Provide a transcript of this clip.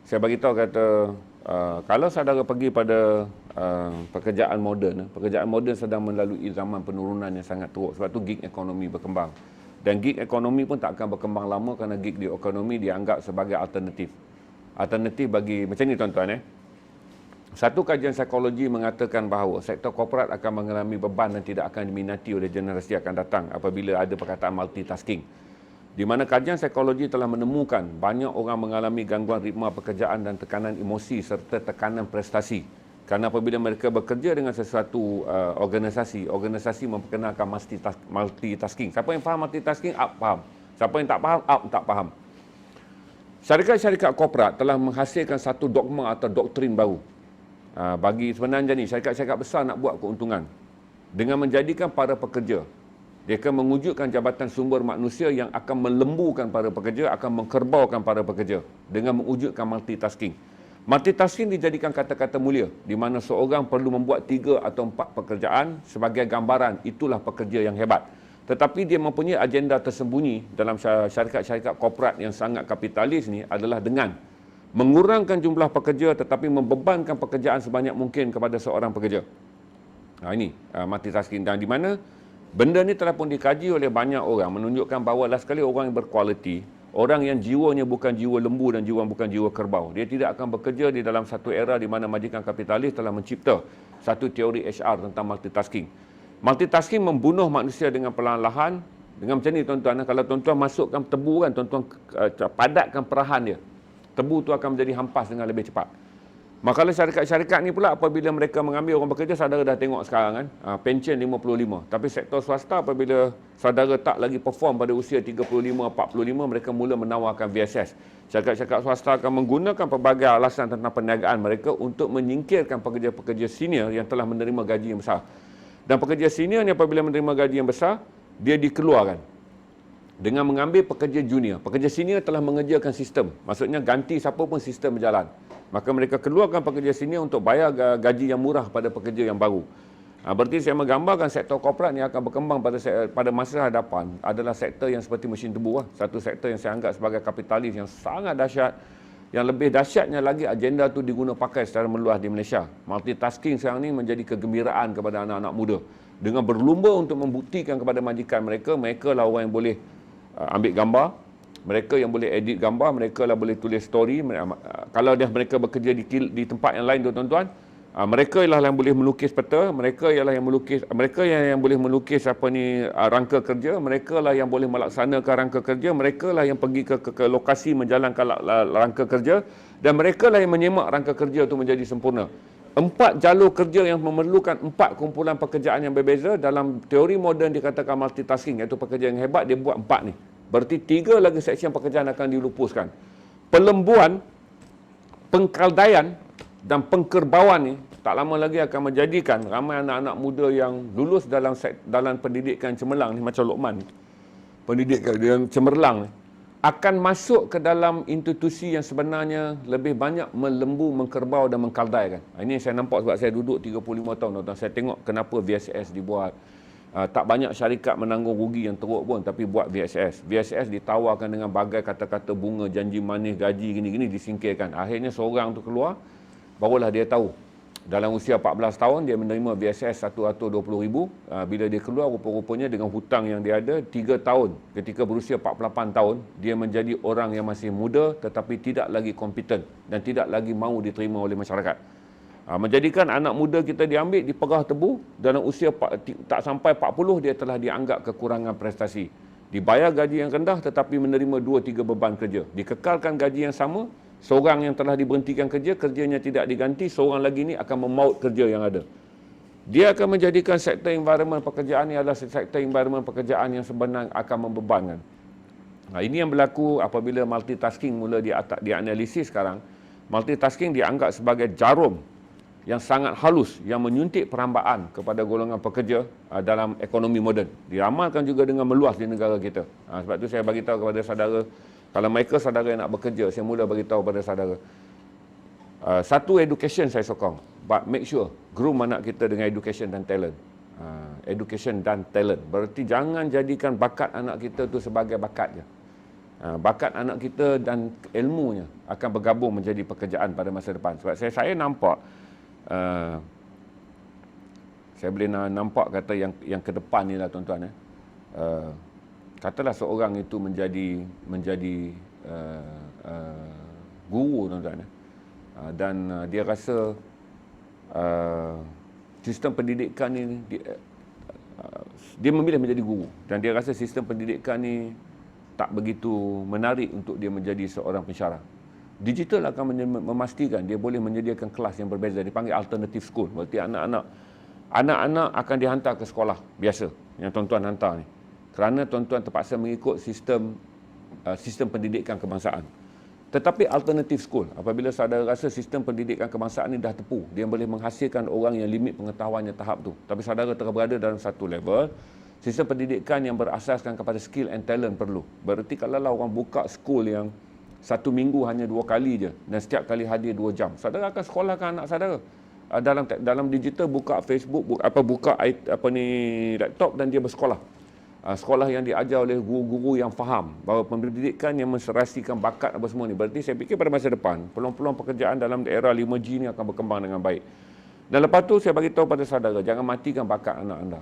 saya bagi tahu kata kalau saudara pergi pada pekerjaan moden sedang melalui zaman penurunan yang sangat teruk. Sebab tu gig ekonomi berkembang. Dan gig ekonomi pun tak akan berkembang lama kerana gig di ekonomi dianggap sebagai alternatif. Alternatif bagi macam ni tuan-tuan. Satu kajian psikologi mengatakan bahawa sektor korporat akan mengalami beban dan tidak akan diminati oleh generasi akan datang apabila ada perkataan multitasking. Di mana kajian psikologi telah menemukan banyak orang mengalami gangguan ritma pekerjaan dan tekanan emosi serta tekanan prestasi. Kerana apabila mereka bekerja dengan sesuatu organisasi memperkenalkan multitasking. Siapa yang faham multitasking, up faham. Siapa yang tak faham, up tak faham. Syarikat-syarikat korporat telah menghasilkan satu dogma atau doktrin baru. Bagi sebenarnya ni, syarikat-syarikat besar nak buat keuntungan dengan menjadikan para pekerja, dia akan mewujudkan jabatan sumber manusia yang akan melembukan para pekerja, akan mengkerbaukan para pekerja dengan mewujudkan multitasking. Multitasking dijadikan kata-kata mulia, di mana seorang perlu membuat 3 atau 4 pekerjaan sebagai gambaran itulah pekerja yang hebat. Tetapi dia mempunyai agenda tersembunyi dalam syarikat-syarikat korporat yang sangat kapitalis ni adalah dengan mengurangkan jumlah pekerja tetapi membebankan pekerjaan sebanyak mungkin kepada seorang pekerja. Ini multitasking. Dan di mana benda ni telah pun dikaji oleh banyak orang menunjukkan bahawa last kali orang yang berkualiti, orang yang jiwanya bukan jiwa lembu dan jiwa bukan jiwa kerbau. Dia tidak akan bekerja di dalam satu era di mana majikan kapitalis telah mencipta satu teori HR tentang multitasking. Multitasking membunuh manusia dengan perlahan-lahan. Dengan macam ni tuan-tuan, kalau tuan-tuan masukkan tebu kan, tuan-tuan padatkan perahan dia, tebu tu akan menjadi hampas dengan lebih cepat. Maka kalau syarikat-syarikat ni pula apabila mereka mengambil orang bekerja, saudara dah tengok sekarang kan, pension 55. Tapi sektor swasta apabila saudara tak lagi perform pada usia 35, 45, mereka mula menawarkan VSS. Syarikat-syarikat swasta akan menggunakan pelbagai alasan tentang perniagaan mereka untuk menyingkirkan pekerja-pekerja senior yang telah menerima gaji yang besar. Dan pekerja senior ni apabila menerima gaji yang besar, dia dikeluarkan dengan mengambil pekerja junior. Pekerja senior telah mengerjakan sistem. Maksudnya ganti siapa pun sistem berjalan. Maka mereka keluarkan pekerja senior untuk bayar gaji yang murah pada pekerja yang baru. Berarti saya menggambarkan sektor korporat yang akan berkembang pada masa hadapan adalah sektor yang seperti mesin tebu. Satu sektor yang saya anggap sebagai kapitalis yang sangat dahsyat. Yang lebih dahsyatnya lagi, agenda tu diguna pakai secara meluas di Malaysia. Multitasking sekarang ni menjadi kegembiraan kepada anak-anak muda. Dengan berlumba untuk membuktikan kepada majikan mereka lah orang yang boleh ambil gambar, mereka yang boleh edit gambar, mereka lah boleh tulis story. Kalau mereka bekerja di tempat yang lain tuan-tuan, mereka ialah yang boleh melukis peta, mereka ialah yang boleh melukis rangka kerja, mereka lah yang boleh melaksanakan rangka kerja, mereka lah yang pergi ke lokasi menjalankan rangka kerja, dan mereka lah yang menyemak rangka kerja itu menjadi sempurna. 4 jalur kerja yang memerlukan 4 kumpulan pekerjaan yang berbeza. Dalam teori moden dikatakan multitasking, iaitu pekerja yang hebat, dia buat 4 ni. Berarti 3 lagi seksyen pekerjaan akan dilupuskan. Pelembuan, pengkaldaian dan pengkerbauan ni tak lama lagi akan menjadikan ramai anak-anak muda yang lulus dalam pendidikan cemerlang ni, macam Lokman ni, pendidikan yang cemerlang ni, akan masuk ke dalam institusi yang sebenarnya lebih banyak melembu, mengkerbau dan mengkaldaikan. Ini saya nampak sebab saya duduk 35 tahun tuan-tuan. Saya tengok kenapa VSS dibuat. Tak banyak syarikat menanggung rugi yang teruk pun, tapi buat VSS. VSS ditawarkan dengan bagai kata-kata bunga, janji manis, gaji, gini-gini, disingkirkan. Akhirnya seorang tu keluar, barulah dia tahu. Dalam usia 14 tahun, dia menerima VSS 120,000. Bila dia keluar, rupa-rupanya dengan hutang yang dia ada, 3 tahun. Ketika berusia 48 tahun, dia menjadi orang yang masih muda, tetapi tidak lagi kompeten dan tidak lagi mahu diterima oleh masyarakat. Menjadikan anak muda kita diambil, diperah tebu, dalam usia tak sampai 40, dia telah dianggap kekurangan prestasi. Dibayar gaji yang rendah, tetapi menerima 2-3 beban kerja. Dikekalkan gaji yang sama, seorang yang telah diberhentikan kerja, kerjanya tidak diganti, seorang lagi ni akan memaut kerja yang ada. Dia akan menjadikan sektor environment pekerjaan ni adalah sektor environment pekerjaan yang sebenarnya akan membebankan. Ini yang berlaku apabila multitasking mula dianalisis sekarang. Multitasking dianggap sebagai jarum yang sangat halus yang menyuntik perambaan kepada golongan pekerja dalam ekonomi moden. Diramalkan juga dengan meluas di negara kita. Sebab tu saya bagi tahu kepada saudara, kalau mereka saudara yang nak bekerja, saya mula bagi tahu pada saudara. Satu, education saya sokong. But make sure groom anak kita dengan education dan talent. Education dan talent. Berarti jangan jadikan bakat anak kita tu sebagai bakat je. bakat anak kita dan ilmunya akan bergabung menjadi pekerjaan pada masa depan. Sebab saya nampak, saya boleh nampak kata yang ke depan ni lah tuan-tuan. Katalah seorang itu menjadi guru tuan-tuan. Dan dia rasa sistem pendidikan ni, dia memilih menjadi guru. Dan dia rasa sistem pendidikan ni tak begitu menarik untuk dia menjadi seorang pensyarah. Digital akan memastikan dia boleh menyediakan kelas yang berbeza. Dipanggil alternative school. Berarti anak-anak akan dihantar ke sekolah biasa yang tuan-tuan hantar ni. Kerana tuan-tuan terpaksa mengikut sistem pendidikan kebangsaan. Tetapi alternative school, apabila saudara rasa sistem pendidikan kebangsaan ni dah tepu, dia boleh menghasilkan orang yang limit pengetahuannya tahap tu. Tapi saudara berada dalam satu level, sistem pendidikan yang berasaskan kepada skill and talent perlu. Berarti kalau orang buka school yang satu minggu hanya 2 kali je dan setiap kali hadir 2 jam, saudara akan sekolahkan anak saudara. Dalam digital, buka Facebook, buka laptop dan dia bersekolah. Sekolah yang diajar oleh guru-guru yang faham bahawa pendidikan yang menserasikan bakat apa semua ni. Berarti saya fikir pada masa depan peluang-peluang pekerjaan dalam era 5G ni akan berkembang dengan baik. Dan lepas tu saya bagi tahu pada saudara, jangan matikan bakat anak anda.